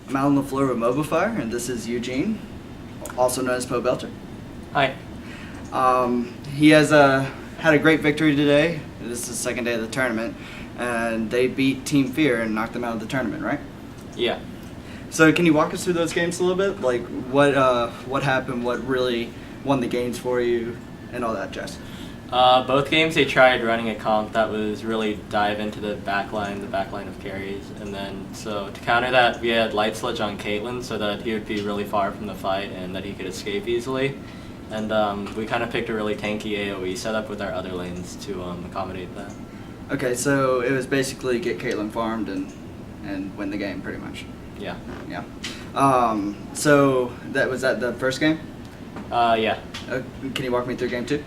I'm out on the floor with MOBAFire, and this is Eugene, also known as Pobelter. Hi. He has had a great victory today. This is the second day of the tournament, and they beat Team Fear and knocked them out of the tournament, right? Yeah. So can you walk us through those games a little bit? Like what happened, what really won the games for you, and all that jazz? Both games they tried running a comp that was really dive into the back line of carries, and then so to counter that we had Light Sludge on Caitlyn so that he would be really far from the fight and that he could escape easily. And we kind of picked a really tanky AoE setup with our other lanes to accommodate that. Okay, so it was basically get Caitlyn farmed and win the game pretty much. Yeah. Yeah. So was that the first game? Yeah. Can you walk me through game 2?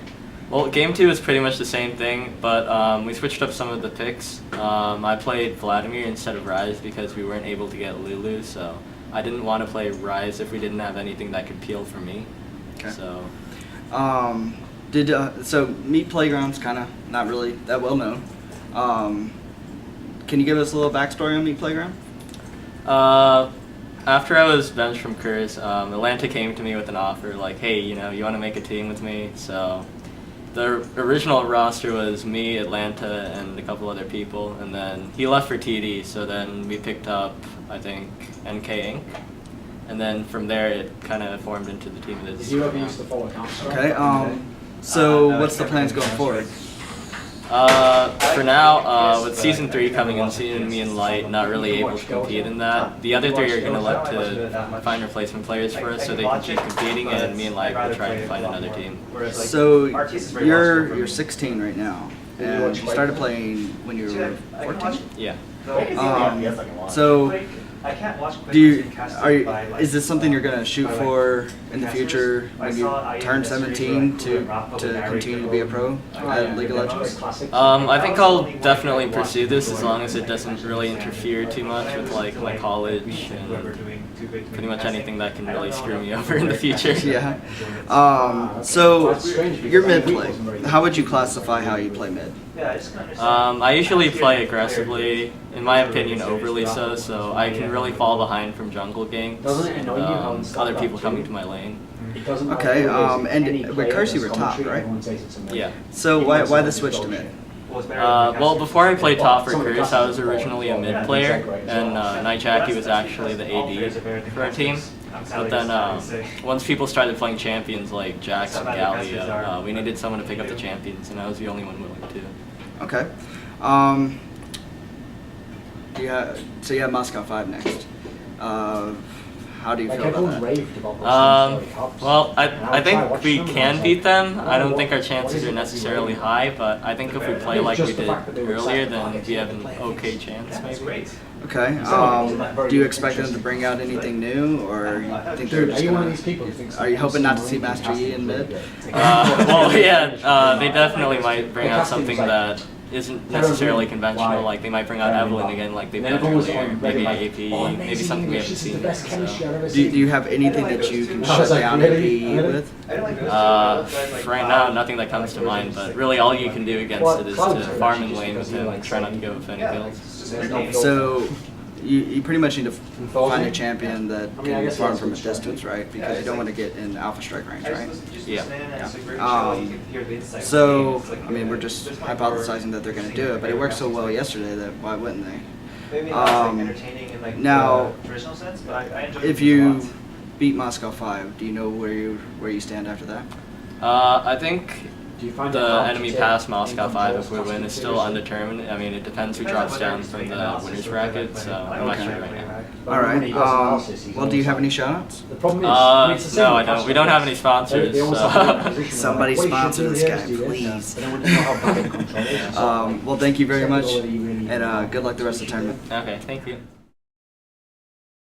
Well, game 2 is pretty much the same thing, but we switched up some of the picks. I played Vladimir instead of Ryze because we weren't able to get Lulu, so I didn't want to play Ryze if we didn't have anything that could peel for me. Okay. So. So Meat Playground's kind of not really that well known. Can you give us a little backstory on Meat Playground? After I was benched from Curse, Atlanta came to me with an offer like, hey, you want to make a team with me? So the original roster was me, Atlanta, and a couple other people, and then he left for TD, so then we picked up, I think, NK Inc. And then from there it kind of formed into the team that is. Did you ever use the full account? Okay, so what's the plans going forward? For now, with Season 3 coming and seeing me and Light not really able to compete in that, the other three are going to look to find replacement players for us so they can keep competing, and me and Light will try to find another team. So you're 16 right now, and you started playing when you were 14? Yeah. So is this something you're going to shoot for in the future when you turn 17 to continue to be a pro at League of Legends? I think I'll definitely pursue this as long as it doesn't really interfere too much with like my college and pretty much anything that can really screw me over in the future. Yeah. So your mid play. How would you classify how you play mid? I usually play aggressively, in my opinion overly so I can really fall behind from jungle ganks and other people coming to my lane. Okay, and with Curse you were top, right? Yeah. So why the switch to mid? Well, before I played top for Curse, I was originally a mid player, and Night Jackie was actually the AD for our team. But then once people started playing champions like Jax and Galio, we needed someone to pick up the champions, and I was the only one willing to. Okay. So you have Moscow 5 next. How do you feel about that? Well, I think we can beat them. I don't think our chances are necessarily high, but I think if we play like we did earlier, then we have an okay chance, maybe. Okay. Do you expect them to bring out anything new, or you think they're just gonna, are you hoping not to see Master Yi in mid? Well, yeah, they definitely might bring out something that isn't necessarily conventional. Like they might bring out Evelyn again, like they've done earlier. Maybe AP, maybe something we haven't seen yet. So. Do you have anything that you can shut down AP with? Right now, nothing that comes to mind. But really, all you can do against it is to farm and lane with him and try not to give up any kills. So you pretty much need to find a champion that can farm from a distance, right? Because you don't want to get in alpha strike range, right? Yeah. So, I mean, we're just hypothesizing that they're going to do it, but it worked so well yesterday that why wouldn't they? Now, if you beat Moscow 5, do you know where you stand after that? I think the enemy past Moscow 5, if we win, is still undetermined. I mean, it depends who drops down from the winner's bracket, so I'm not sure right now. Alright, well, do you have any shout-outs? No, I don't. We don't have any sponsors, so. Somebody sponsor this guy, please. Well, thank you very much, and good luck the rest of the tournament. Okay, thank you.